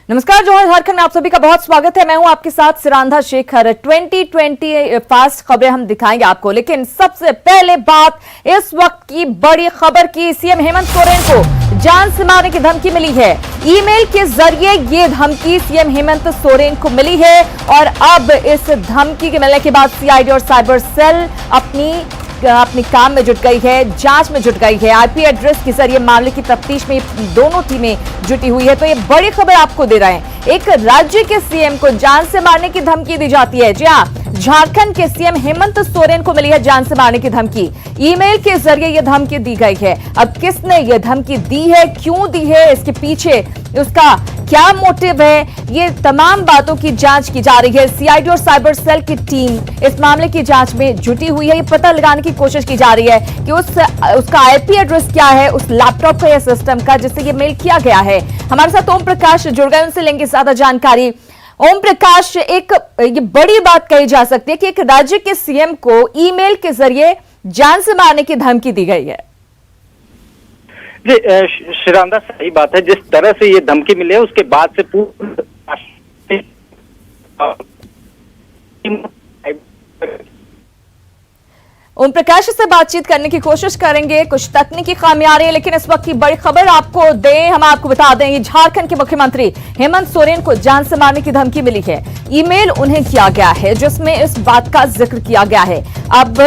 नमस्कार, जोहर झारखंड में आप सभी का बहुत स्वागत है। मैं हूं आपके साथ सिरांधा शेखर। 2020 फास्ट खबरें हम दिखाएंगे आपको, लेकिन सबसे पहले बात इस वक्त की बड़ी खबर की। सीएम हेमंत सोरेन को जान से मारने की धमकी मिली है। ईमेल के जरिए ये धमकी सीएम हेमंत सोरेन को मिली है और अब इस धमकी के मिलने के बाद सीआईडी और साइबर सेल अपनी काम में जुट गई है, जांच में जुट गई है। आईपी एड्रेस के जरिए मामले की तफ्तीश में दोनों टीमें जुटी हुई है। तो ये बड़ी खबर आपको दे रहे हैं। एक राज्य के सीएम को जान से मारने की धमकी दी जाती है। जी हां, झारखंड के सीएम हेमंत सोरेन को मिली है जान से मारने की धमकी। ईमेल के जरिए यह धमकी दी गई है। अब किसने यह धमकी दी है, क्यों दी है, इसके पीछे उसका क्या मोटिव है, ये तमाम बातों की जांच की जा रही है। सीआईडी और साइबर सेल की टीम इस मामले की जांच में जुटी हुई है। ये पता लगाने की कोशिश की जा रही है कि उसका आईपी एड्रेस क्या है, उस लैपटॉप का या सिस्टम का जिससे ये मेल किया गया है। हमारे साथ ओम प्रकाश जुड़ गए, उनसे लेंगे ज्यादा जानकारी। ओम प्रकाश, ये बड़ी बात कही जा सकती है कि एक राज्य के सीएम को ईमेल के जरिए जान से मारने की धमकी दी गई है। जी श्रीरांधा, सही बात है। जिस तरह से ये धमकी मिली है उसके बाद से ओम प्रकाश से बातचीत करने की कोशिश करेंगे। कुछ तकनीकी खामी आ रही है, लेकिन इस वक्त की बड़ी खबर आपको हम आपको बता दें, ये झारखंड के मुख्यमंत्री हेमंत सोरेन को जान से मारने की धमकी मिली है। ईमेल उन्हें किया गया है जिसमें इस बात का जिक्र किया गया है। अब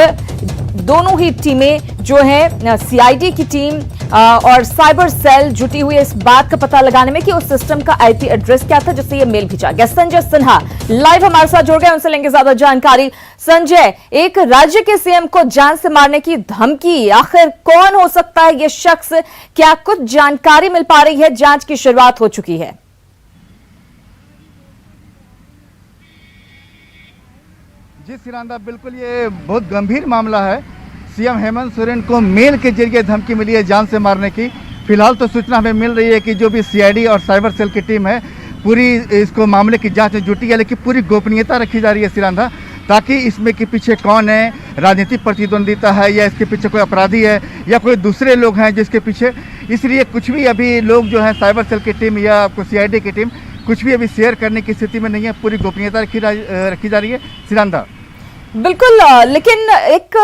दोनों ही टीमें जो है, सीआईडी की टीम और साइबर सेल जुटी हुई है इस बात का पता लगाने में कि उस सिस्टम का आईपी एड्रेस क्या था जिससे ये मेल भेजा गया। संजय सिन्हा लाइव हमारे साथ जुड़ गए, उनसे लेंगे ज्यादा जानकारी। संजय, एक राज्य के सीएम को जान से मारने की धमकी, आखिर कौन हो सकता है ये शख्स? क्या कुछ जानकारी मिल पा रही है? जांच की शुरुआत हो चुकी है। जी सिरांदा, बिल्कुल ये बहुत गंभीर मामला है। सीएम हेमंत सोरेन को मेल के जरिए धमकी मिली है जान से मारने की। फिलहाल तो सूचना हमें मिल रही है कि जो भी सीआईडी और साइबर सेल की टीम है पूरी इसको मामले की जांच में जुटी है, लेकिन पूरी गोपनीयता रखी जा रही है सिरांदा, ताकि इसमें के पीछे कौन है, राजनीतिक प्रतिद्वंदिता है या इसके पीछे कोई अपराधी है या कोई दूसरे लोग हैं जिसके पीछे। इसलिए कुछ भी अभी लोग जो है साइबर सेल की टीम या आपको सीआईडी की टीम कुछ भी अभी शेयर करने की स्थिति में नहीं है। पूरी गोपनीयता रखी जा रही है सिरांदा। बिल्कुल, लेकिन एक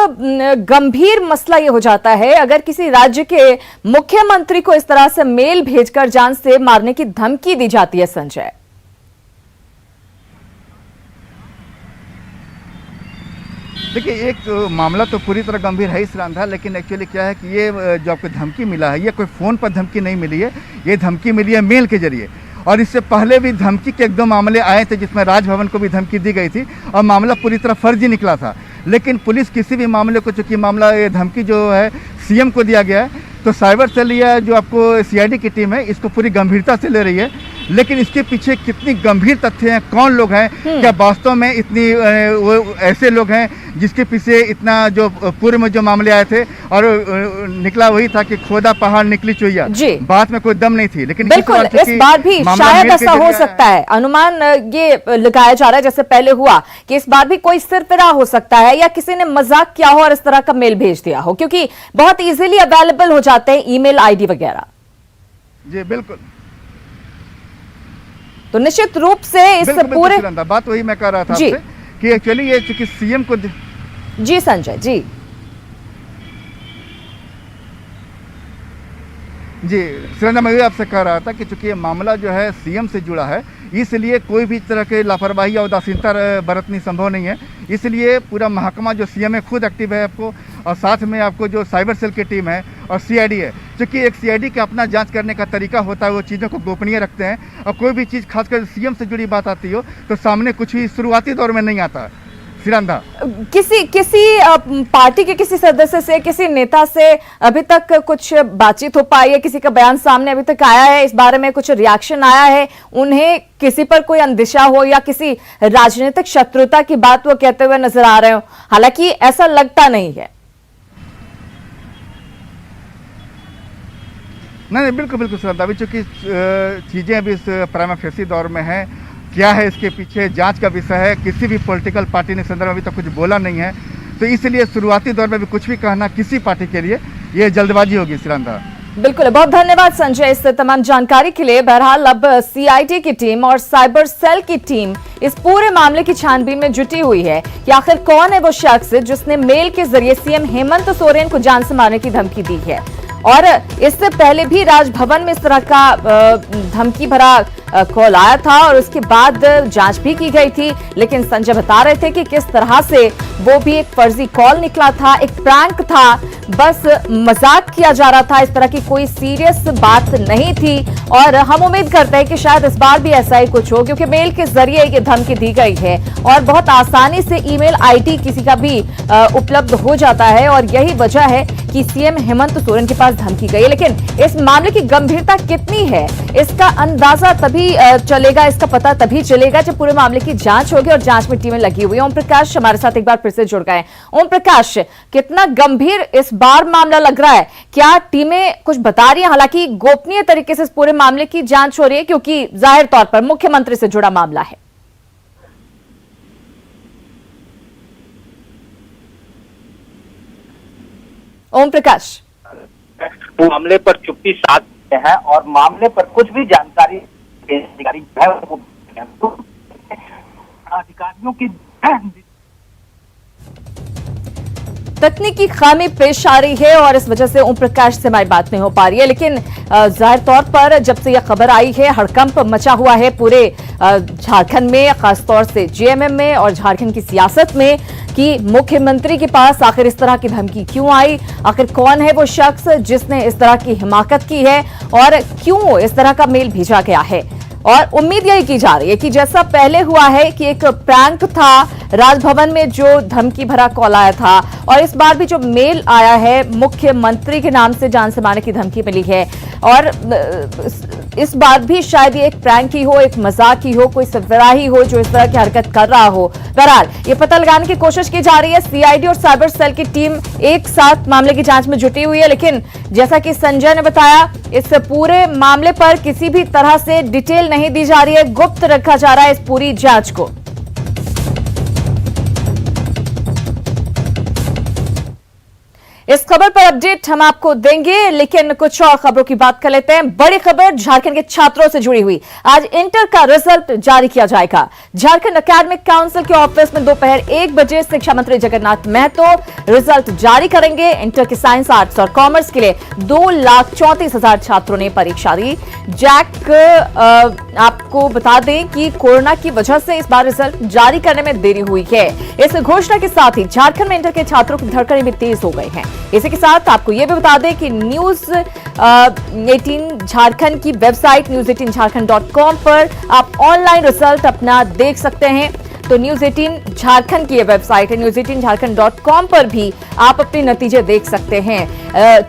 गंभीर मसला ये हो जाता है अगर किसी राज्य के मुख्यमंत्री को इस तरह से मेल भेजकर जान से मारने की धमकी दी जाती है। संजय, देखिए, एक मामला तो पूरी तरह गंभीर है ही सिरांधा, लेकिन एक्चुअली क्या है कि ये जो आपको धमकी मिला है ये कोई फ़ोन पर धमकी नहीं मिली है, ये धमकी मिली है मेल के जरिए। और इससे पहले भी धमकी के 1-2 मामले आए थे जिसमें राजभवन को भी धमकी दी गई थी और मामला पूरी तरह फर्जी निकला था। लेकिन पुलिस किसी भी मामले को, चूंकि मामला ये धमकी जो है सीएम को दिया गया है, तो साइबर सेल या जो आपको सीआईडी की टीम है इसको पूरी गंभीरता से ले रही है। लेकिन इसके पीछे कितनी गंभीर तथ्य हैं, कौन लोग हैं, क्या वास्तव में इतनी वो ऐसे लोग हैं जिसके पीछे इतना जो पूर्व में जो मामले आए थे और निकला वही था कि खोदा पहाड़ निकली चुईया, बात में कोई दम नहीं थी। लेकिन बिल्कुल इस बार भी शायद ऐसा हो सकता है। अनुमान ये लगाया जा रहा है जैसे पहले हुआ कि इस बार भी कोई सिरफिरा हो सकता है या किसी ने मजाक किया हो और इस तरह का मेल भेज दिया हो, क्योंकि बहुत इजीली अवेलेबल हो जाते हैं ईमेल आईडी वगैरह। जी बिल्कुल, तो निश्चित रूप से इस पूरे बात वही मैं कह रहा था आपसे कि एक्चुअली ये चूंकि सीएम को। जी संजय जी जी सिरंदा, मैं भी आपसे कह रहा था कि चूंकि ये मामला जो है सीएम से जुड़ा है, इसलिए कोई भी तरह के लापरवाही या उदासीनता बरतनी संभव नहीं है। इसलिए पूरा महकमा जो सीएम है खुद एक्टिव है आपको, और साथ में आपको जो साइबर सेल की टीम है और सीआईडी है। क्योंकि एक सीआईडी का अपना जांच करने का तरीका होता है, वो चीज़ों को गोपनीय रखते हैं और कोई भी चीज़ खासकर सीएम से जुड़ी बात आती हो तो सामने कुछ भी शुरुआती दौर में नहीं आता। सिरांधा, किसी पार्टी के किसी सदस्य से, किसी नेता से अभी तक कुछ बातचीत हो पाई है? किसी का बयान सामने अभी तक आया है? इस बारे में कुछ रिएक्शन आया है? उन्हें किसी पर कोई अंदेशा हो या किसी राजनीतिक शत्रुता की बात वो कहते हुए नजर आ रहे हो? हालांकि ऐसा लगता नहीं है। नहीं, बिल्कुल बिल्कुल सिरांधा, अभी चूंकि चीज़ें अभी इस प्राइमा फेसी दौर में हैं, क्या है इसके पीछे जांच का विषय है। किसी भी पॉलिटिकल पार्टी ने संदर्भ में अभी तक कुछ बोला नहीं है, तो इसलिए शुरुआती दौर में भी कुछ भी कहना किसी पार्टी के लिए ये जल्दबाजी होगी सिरांधा। बिल्कुल, बहुत धन्यवाद संजय इस तमाम जानकारी के लिए। बहरहाल अब सीआईडी की टीम और साइबर सेल की टीम इस पूरे मामले की छानबीन में जुटी हुई है कि आखिर कौन है वो शख्स जिसने मेल के जरिए सीएम हेमंत सोरेन को जान से मारने की धमकी दी है। और इससे पहले भी राजभवन में इस तरह का धमकी भरा कॉल आया था और उसके बाद जांच भी की गई थी, लेकिन संजय बता रहे थे कि किस तरह से वो भी एक फर्जी कॉल निकला था, एक प्रैंक था, बस मजाक किया जा रहा था, इस तरह की कोई सीरियस बात नहीं थी। और हम उम्मीद करते हैं कि शायद इस बार भी ऐसा ही कुछ हो, क्योंकि मेल के जरिए ये धमकी दी गई है और बहुत आसानी से ईमेल आईडी किसी का भी उपलब्ध हो जाता है और यही वजह है कि सीएम हेमंत सोरेन के पास धमकी गई है। लेकिन इस मामले की गंभीरता कितनी है इसका अंदाजा तभी चलेगा, इसका पता तभी चलेगा जब पूरे मामले की जांच होगी और जांच में टीमें लगी हुई हैं। ओम प्रकाश हमारे साथ एक बार फिर से जुड़ गए। ओम प्रकाश, कितना गंभीर इस बार मामला लग रहा है? क्या टीमें कुछ बता रही हैं? हालांकि गोपनीय तरीके से इस पूरे मामले की जांच हो रही है क्योंकि जाहिर तौर पर मुख्यमंत्री से जुड़ा मामला है। ओम प्रकाश, मामले पर चुप्पी साध है और मामले पर कुछ भी जानकारी अधिकारी है वो अधिकारियों की तकनीकी खामी पेश आ रही है और इस वजह से ओम प्रकाश से हमारी बात नहीं हो पा रही है। लेकिन जाहिर तौर पर जब से यह खबर आई है हड़कंप मचा हुआ है पूरे झारखंड में, खासतौर से जेएमएम में और झारखंड की सियासत में कि मुख्यमंत्री के पास आखिर इस तरह की धमकी क्यों आई, आखिर कौन है वो शख्स जिसने इस तरह की हिमाकत की है और क्यों इस तरह का मेल भेजा गया है। और उम्मीद यही की जा रही है कि जैसा पहले हुआ है कि एक प्रैंक था, राजभवन में जो धमकी भरा कॉल आया था और इस बार भी जो मेल आया है मुख्यमंत्री के नाम से जान से मारने की धमकी मिली है और इस बार भी शायद ये एक प्रैंक ही हो, एक मजाक ही हो, कोई सफरा ही हो जो इस तरह की हरकत कर रहा हो। बहरहाल ये पता लगाने की कोशिश की जा रही है। सीआईडी और साइबर सेल की टीम एक साथ मामले की जांच में जुटी हुई है, लेकिन जैसा कि संजय ने बताया इस पूरे मामले पर किसी भी तरह से डिटेल नहीं दी जा रही है, गुप्त रखा जा रहा है इस पूरी जांच को। इस खबर पर अपडेट हम आपको देंगे, लेकिन कुछ और खबरों की बात कर लेते हैं। बड़ी खबर झारखंड के छात्रों से जुड़ी हुई। आज इंटर का रिजल्ट जारी किया जाएगा। झारखंड एकेडमिक काउंसिल के ऑफिस में दोपहर 1 बजे शिक्षा मंत्री जगन्नाथ महतो रिजल्ट जारी करेंगे। इंटर के साइंस, आर्ट्स और कॉमर्स के लिए 2,34,000 छात्रों ने परीक्षा दी। जैक आपको बता दें कि कोरोना की वजह से इस बार रिजल्ट जारी करने में देरी हुई है। इस घोषणा के साथ ही झारखंड में इंटर के छात्रों की धड़कनें भी तेज हो गई हैं। इसी के साथ आपको यह भी बता दें कि न्यूज 18 झारखंड की वेबसाइट news18jharkhand.com पर आप ऑनलाइन रिजल्ट अपना देख सकते हैं। तो न्यूज 18 झारखंड की वेबसाइट है, news18jharkhand.com पर भी आप अपने नतीजे देख सकते हैं।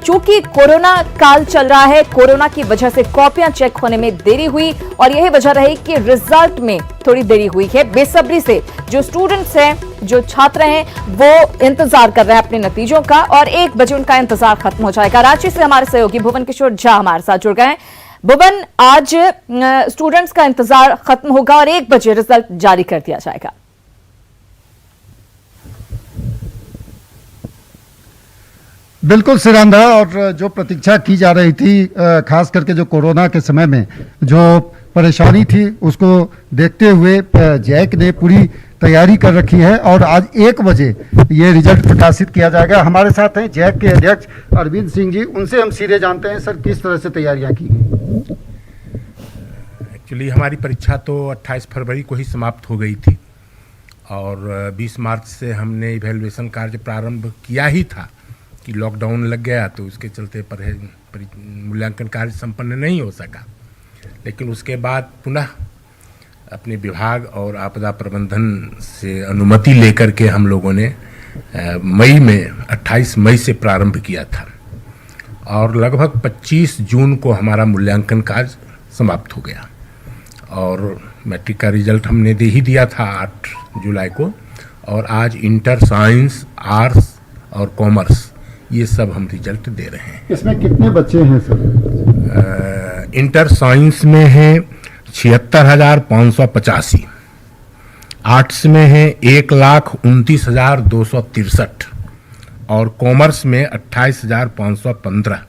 चूंकि कोरोना काल चल रहा है, कोरोना की वजह से कॉपियां चेक होने में देरी हुई और यही वजह रही कि रिजल्ट में थोड़ी देरी हुई है। बेसब्री से जो स्टूडेंट्स हैं, जो छात्र हैं, वो इंतजार कर रहे हैं अपने नतीजों का और 1 बजे उनका इंतजार खत्म हो जाएगा। रांची से हमारे सहयोगी भुवन किशोर झा हमारे साथ जुड़ गए हैं। भुवन, आज स्टूडेंट्स का इंतजार खत्म होगा और 1 बजे रिजल्ट जारी कर दिया जाएगा। बिल्कुल सिरांधा, और जो प्रतीक्षा की जा रही थी, खास करके जो कोरोना के समय में जो परेशानी थी उसको देखते हुए जैक ने पूरी तैयारी कर रखी है और आज 1 बजे ये रिजल्ट प्रकाशित किया जाएगा। हमारे साथ हैं जैक के अध्यक्ष अरविंद सिंह जी, उनसे हम सीधे जानते हैं सर किस तरह से तैयारियां की गई। एक्चुअली हमारी परीक्षा तो 28 फरवरी को ही समाप्त हो गई थी और 20 मार्च से हमने इवैल्यूएशन कार्य प्रारंभ किया ही था कि लॉकडाउन लग गया तो उसके चलते मूल्यांकन कार्य संपन्न नहीं हो सका। लेकिन उसके बाद पुनः अपने विभाग और आपदा प्रबंधन से अनुमति लेकर के हम लोगों ने मई में 28 मई से प्रारंभ किया था और लगभग 25 जून को हमारा मूल्यांकन कार्य समाप्त हो गया और मैट्रिक का रिजल्ट हमने दे ही दिया था 8 जुलाई को। और आज इंटर, साइंस, आर्ट्स और कॉमर्स ये सब हम रिजल्ट दे रहे हैं। इसमें कितने बच्चे हैं सर? इंटर साइंस में है 76,585, आर्ट्स में है 1,29,263 और कॉमर्स में 28,515,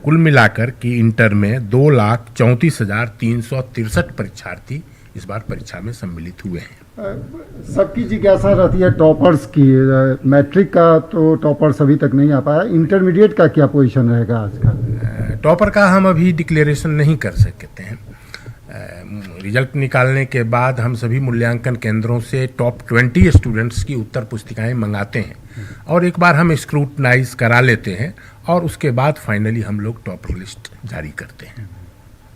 कुल मिलाकर कि इंटर में 2,34,363 परीक्षार्थी इस बार परीक्षा में सम्मिलित हुए हैं। सबकी जिज्ञासा रहती है टॉपर्स की। मैट्रिक का तो टॉपर्स अभी तक नहीं आ पाया, इंटरमीडिएट का क्या पोजीशन रहेगा आज का? टॉपर का हम अभी डिक्लेरेशन नहीं कर सकते हैं। रिजल्ट निकालने के बाद हम सभी मूल्यांकन केंद्रों से टॉप 20 स्टूडेंट्स की उत्तर पुस्तिकाएं मंगाते हैं और एक बार हम स्क्रूटनाइज करा लेते हैं और उसके बाद फाइनली हम लोग टॉपर लिस्ट जारी करते हैं।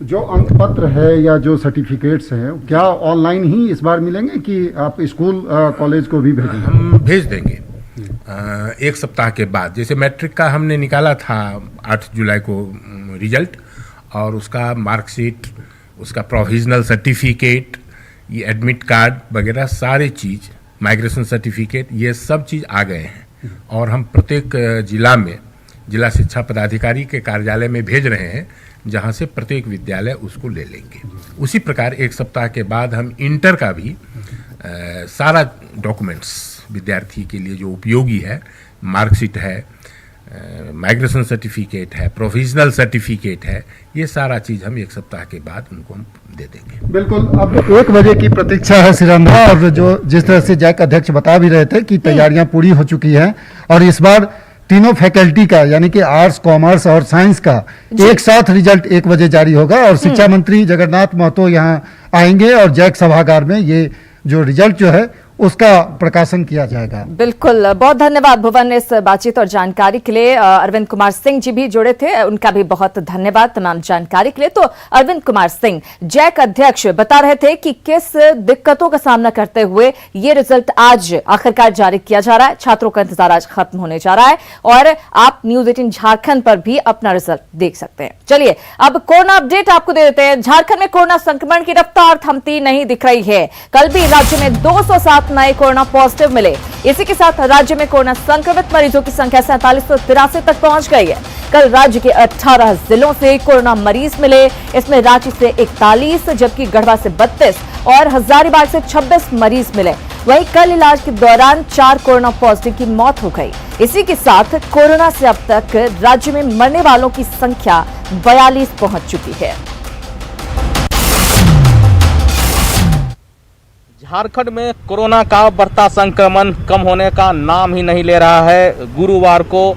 जो अंक पत्र है या जो सर्टिफिकेट्स हैं क्या ऑनलाइन ही इस बार मिलेंगे कि आप स्कूल कॉलेज को भी भेजेंगे? हम भेज देंगे एक सप्ताह के बाद। जैसे मैट्रिक का हमने निकाला था 8 जुलाई को रिजल्ट, और उसका मार्कशीट, उसका प्रोविजनल सर्टिफिकेट, ये एडमिट कार्ड वगैरह सारे चीज़, माइग्रेशन सर्टिफिकेट, ये सब चीज़ आ गए हैं और हम प्रत्येक जिला में जिला शिक्षा पदाधिकारी के कार्यालय में भेज रहे हैं, जहां से प्रत्येक विद्यालय उसको ले लेंगे। उसी प्रकार एक सप्ताह के बाद हम इंटर का भी सारा डॉक्यूमेंट्स विद्यार्थी के लिए जो उपयोगी है, मार्कशीट है, माइग्रेशन सर्टिफिकेट है, प्रोविजनल सर्टिफिकेट है, ये सारा चीज़ हम एक सप्ताह के बाद उनको हम दे देंगे। बिल्कुल। अब 1 बजे की प्रतीक्षा है सिरंधा, और जो जिस तरह से जैक अध्यक्ष बता भी रहे थे कि तैयारियां पूरी हो चुकी हैं और इस बार तीनों फैकल्टी का यानी कि आर्ट्स, कॉमर्स और साइंस का एक साथ रिजल्ट 1 बजे जारी होगा और शिक्षा मंत्री जगन्नाथ महतो यहाँ आएंगे और जैक सभागार में ये जो रिजल्ट जो है उसका प्रकाशन किया जाएगा। बिल्कुल, बहुत धन्यवाद भुवन इस बातचीत और जानकारी के लिए। अरविंद कुमार सिंह जी भी जुड़े थे, उनका भी बहुत धन्यवाद तमाम जानकारी के लिए। तो अरविंद कुमार सिंह, जैक अध्यक्ष, बता रहे थे कि किस दिक्कतों का सामना करते हुए ये रिजल्ट आज आखिरकार जारी किया जा रहा है। छात्रों का इंतजार आज खत्म होने जा रहा है और आप न्यूज 18 झारखंड पर भी अपना रिजल्ट देख सकते हैं। चलिए अब कोरोना अपडेट आपको दे देते हैं। झारखंड में कोरोना संक्रमण की रफ्तार थमती नहीं दिख रही है। कल भी राज्य में 207 नए कोरोना पॉजिटिव मिले। इसी के साथ राज्य में कोरोना संक्रमित मरीजों की संख्या 4783 तक पहुंच गई है। कल राज्य के 18 जिलों से कोरोना मरीज मिले। इसमें रांची से 41, जबकि गढ़वा से 32 और हजारीबाग से 26 मरीज मिले। वहीं कल इलाज के दौरान 4 कोरोना पॉजिटिव की मौत हो गई। इसी के साथ कोरोना से अब तक राज्य में मरने वालों की संख्या 42 पहुंच चुकी है। झारखंड में कोरोना का बढ़ता संक्रमण कम होने का नाम ही नहीं ले रहा है। गुरुवार को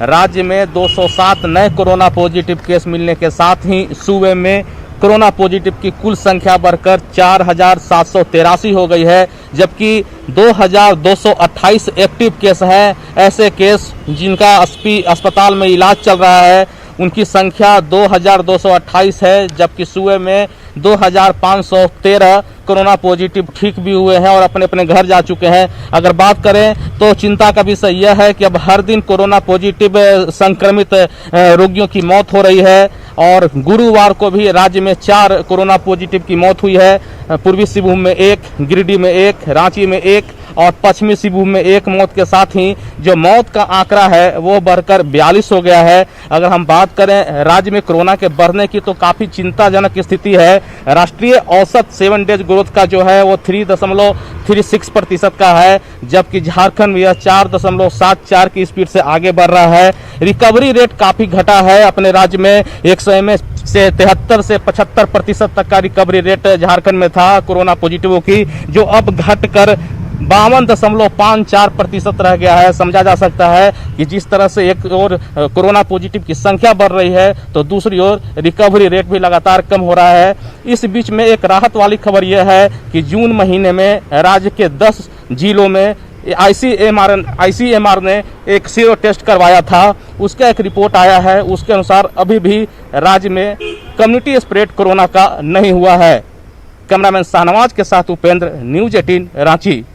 राज्य में 207 नए कोरोना पॉजिटिव केस मिलने के साथ ही सूबे में कोरोना पॉजिटिव की कुल संख्या बढ़कर 4,783 हो गई है, जबकि 2,228 एक्टिव केस हैं। ऐसे केस जिनका अस्पताल में इलाज चल रहा है उनकी संख्या 2,228 है, जबकि सूबे में 2,513 कोरोना पॉजिटिव ठीक भी हुए हैं और अपने अपने घर जा चुके हैं। अगर बात करें तो चिंता का विषय यह है कि अब हर दिन कोरोना पॉजिटिव संक्रमित रोगियों की मौत हो रही है और गुरुवार को भी राज्य में 4 कोरोना पॉजिटिव की मौत हुई है। पूर्वी सिंहभूम में 1, गिरिडीह में 1, रांची में 1 और पश्चिमी सिंहभूम में 1 मौत के साथ ही जो मौत का आंकड़ा है वो बढ़कर 42 हो गया है। अगर हम बात करें राज्य में कोरोना के बढ़ने की तो काफी चिंताजनक स्थिति है। राष्ट्रीय औसत 7 डेज ग्रोथ का जो है वो 3.36% का है, जबकि झारखंड में यह 4.74 की स्पीड से आगे बढ़ रहा है। रिकवरी रेट काफी घटा है। अपने राज्य में 100 में से 73 से 75% तक का रिकवरी रेट झारखंड में था कोरोना पॉजिटिवों की, जो अब घटकर 52.54% रह गया है। समझा जा सकता है कि जिस तरह से एक ओर कोरोना पॉजिटिव की संख्या बढ़ रही है तो दूसरी ओर रिकवरी रेट भी लगातार कम हो रहा है। इस बीच में एक राहत वाली खबर यह है कि जून महीने में राज्य के 10 जिलों में ICMR ने एक सीरो टेस्ट करवाया था। उसका एक रिपोर्ट आया है, उसके अनुसार अभी भी राज्य में कम्युनिटी स्प्रेड कोरोना का नहीं हुआ है। कैमरामैन शाहनवाज के साथ उपेंद्र, न्यूज 18 रांची।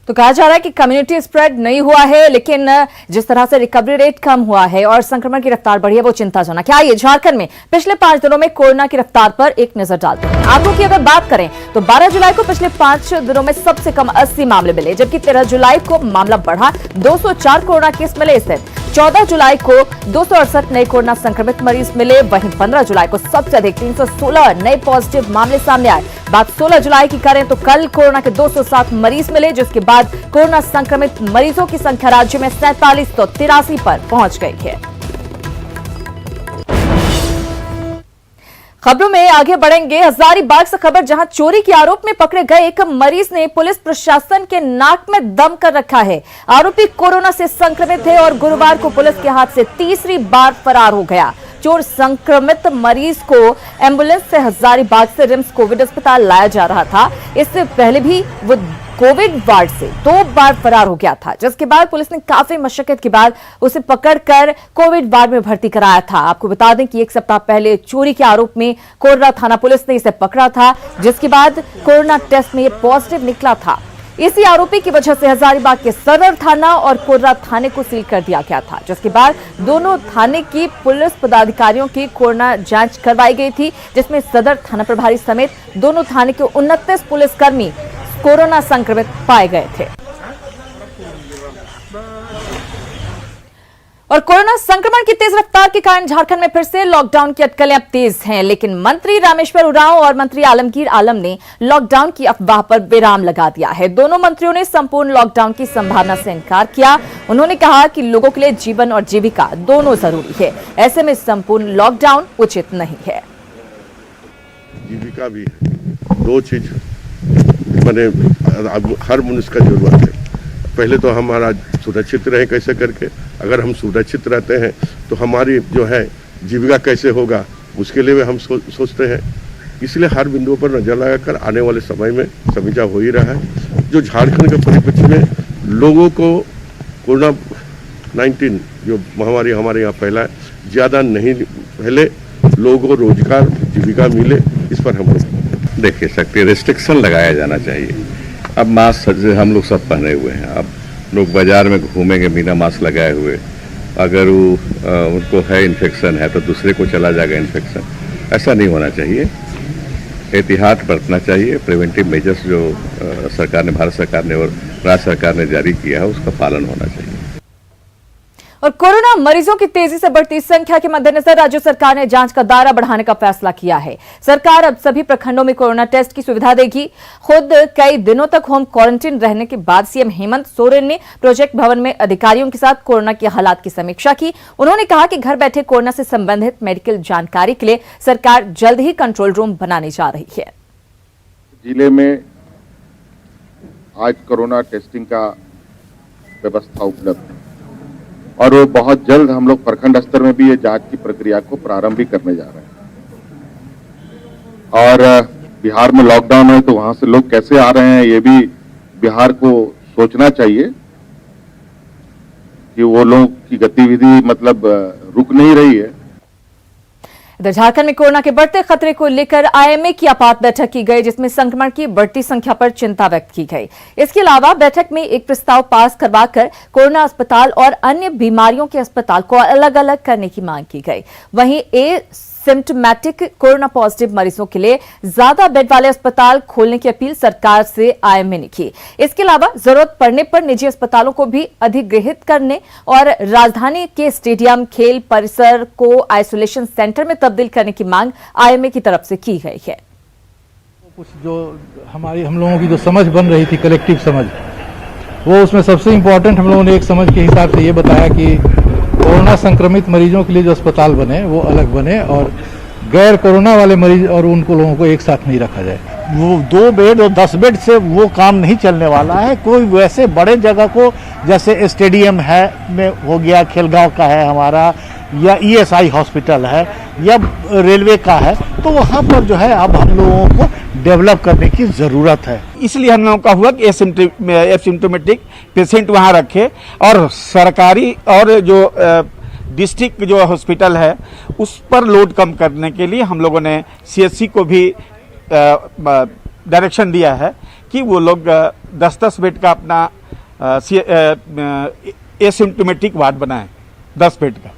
तो कहा जा रहा है कि कम्युनिटी स्प्रेड नहीं हुआ है, लेकिन जिस तरह से रिकवरी रेट कम हुआ है और संक्रमण की रफ्तार बढ़ी है वो चिंताजनक है। आइए झारखंड में पिछले 5 दिनों में कोरोना की रफ्तार पर एक नजर डालते हैं। आंकड़ों की अगर बात करें तो 12 जुलाई को पिछले 5 दिनों में सबसे कम 80 मामले मिले, जबकि 13 जुलाई को मामला बढ़ा 204 कोरोना केस मिले। इससे 14 जुलाई को 268 नए कोरोना संक्रमित मरीज मिले। वहीं 15 जुलाई को सबसे अधिक 316 नए पॉजिटिव मामले सामने आए। बात 16 जुलाई की करें तो कल कोरोना के 207 मरीज मिले, जिसके बाद कोरोना संक्रमित मरीजों की संख्या राज्य में 4783 पर पहुंच गई है। खबरों में आगे बढ़ेंगे। हजारीबाग से खबर, जहां चोरी के आरोप में पकड़े गए एक मरीज ने पुलिस प्रशासन के नाक में दम कर रखा है। आरोपी कोरोना से संक्रमित है और गुरुवार को पुलिस के हाथ से तीसरी बार फरार हो गया। चोर संक्रमित मरीज को एम्बुलेंस से हजारीबाग से रिम्स कोविड अस्पताल लाया जा रहा था। इससे पहले भी वो कोविड वार्ड से 2 बार फरार हो गया था, जिसके बाद पुलिस ने काफी मशक्कत के बाद उसे पकड़कर कोविड वार्ड में भर्ती कराया था। आपको बता दें कि 1 सप्ताह पहले चोरी के आरोप में कोर्रा थाना पुलिस ने इसे पकड़ा था, जिसके बाद कोरोना टेस्ट में ये पॉजिटिव निकला था। इसी आरोपी की वजह से हजारीबाग के सदर थाना और कोर्रा थाने को सील कर दिया गया था, जिसके बाद दोनों थाने की पुलिस पदाधिकारियों की कोरोना जांच करवाई गई थी, जिसमें सदर थाना प्रभारी समेत दोनों थाने के 29 पुलिसकर्मी कोरोना संक्रमित पाए गए थे। और कोरोना संक्रमण की तेज रफ्तार के कारण झारखंड में फिर से लॉकडाउन की अटकलें अब तेज हैं, लेकिन मंत्री रामेश्वर उरांव और मंत्री आलमगीर आलम ने लॉकडाउन की अफवाह पर विराम लगा दिया है। दोनों मंत्रियों ने संपूर्ण लॉकडाउन की संभावना से इनकार किया। उन्होंने कहा कि लोगों के लिए जीवन और जीविका दोनों जरूरी है, ऐसे में संपूर्ण लॉकडाउन उचित नहीं है। जीविका भी है, 2 चीज मैंने हर मनुष्य का जरूरत है। पहले तो हमारा सुरक्षित रहे कैसे करके, अगर हम सुरक्षित रहते हैं तो हमारी जो है जीविका कैसे होगा, उसके लिए हम सोचते हैं। इसलिए हर बिंदुओं पर नजर लगाकर आने वाले समय में समीक्षा हो ही रहा है। जो झारखंड के परिप्रेक्ष्य में लोगों को कोरोना-19 जो महामारी हमारे यहाँ फैला है, ज़्यादा नहीं फैले, लोगों को रोजगार जीविका मिले, इस पर हम लोग देखिए सकते रेस्ट्रिक्शन लगाया जाना चाहिए। अब मास्क हम लोग सब पहने हुए हैं, अब लोग बाजार में घूमेंगे बिना मास्क लगाए हुए, अगर वो उनको है इन्फेक्शन है तो दूसरे को चला जाएगा इन्फेक्शन। ऐसा नहीं होना चाहिए, एहतियात बरतना चाहिए। प्रिवेंटिव मेजर्स जो सरकार ने, भारत सरकार ने और राज्य सरकार ने जारी किया है, उसका पालन होना चाहिए। और कोरोना मरीजों की तेजी से बढ़ती संख्या के मद्देनजर राज्य सरकार ने जांच का दायरा बढ़ाने का फैसला किया है। सरकार अब सभी प्रखंडों में कोरोना टेस्ट की सुविधा देगी। खुद कई दिनों तक होम क्वारंटीन रहने के बाद सीएम हेमंत सोरेन ने प्रोजेक्ट भवन में अधिकारियों के साथ कोरोना के हालात की समीक्षा की। उन्होंने कहा कि घर बैठे कोरोना से संबंधित मेडिकल जानकारी के लिए सरकार जल्द ही कंट्रोल रूम बनाने जा रही है। जिले में आज कोरोना टेस्टिंग का व्यवस्था उपलब्ध है और वो बहुत जल्द हम लोग प्रखंड स्तर में भी ये जांच की प्रक्रिया को प्रारंभ भी करने जा रहे हैं। और बिहार में लॉकडाउन है तो वहां से लोग कैसे आ रहे हैं, ये भी बिहार को सोचना चाहिए कि वो लोग की गतिविधि मतलब रुक नहीं रही है। इधर झारखंड में कोरोना के बढ़ते खतरे को लेकर आईएमए की आपात बैठक की गई, जिसमें संक्रमण की बढ़ती संख्या पर चिंता व्यक्त की गई। इसके अलावा बैठक में एक प्रस्ताव पास करवाकर कोरोना अस्पताल और अन्य बीमारियों के अस्पताल को अलग अलग करने की मांग की गई। वहीं सिम्टोमेटिक कोरोना पॉजिटिव मरीजों के लिए ज्यादा बेड वाले अस्पताल खोलने की अपील सरकार से आईएमए ने की। इसके अलावा जरूरत पड़ने पर निजी अस्पतालों को भी अधिग्रहित करने और राजधानी के स्टेडियम, खेल परिसर को आइसोलेशन सेंटर में तब्दील करने की मांग आईएमए की तरफ से की गई है। कुछ जो हम लोगों की जो समझ बन रही थी, कलेक्टिव समझ, वो उसमें सबसे इम्पोर्टेंट हम लोगों ने एक समझ के हिसाब से ये बताया कि कोरोना संक्रमित मरीजों के लिए जो अस्पताल बने वो अलग बने और गैर कोरोना वाले मरीज और उनको लोगों को एक साथ नहीं रखा जाए। वो 2 बेड और 10 बेड से वो काम नहीं चलने वाला है। कोई वैसे बड़े जगह को, जैसे स्टेडियम है में हो गया, खेलगांव का है हमारा, या ईएसआई हॉस्पिटल है, या रेलवे का है, तो वहाँ पर जो है अब हम लोगों को डेवलप करने की ज़रूरत है। इसलिए हम लोगों का हुआ कि एसिम्टोमेटिक पेशेंट वहाँ रखे और सरकारी और जो डिस्ट्रिक्ट जो हॉस्पिटल है उस पर लोड कम करने के लिए हम लोगों ने सीएचसी को भी डायरेक्शन दिया है कि वो लोग 10-10 बेड का अपना एसिम्टोमेटिक वार्ड बनाएं, 10 बेड का।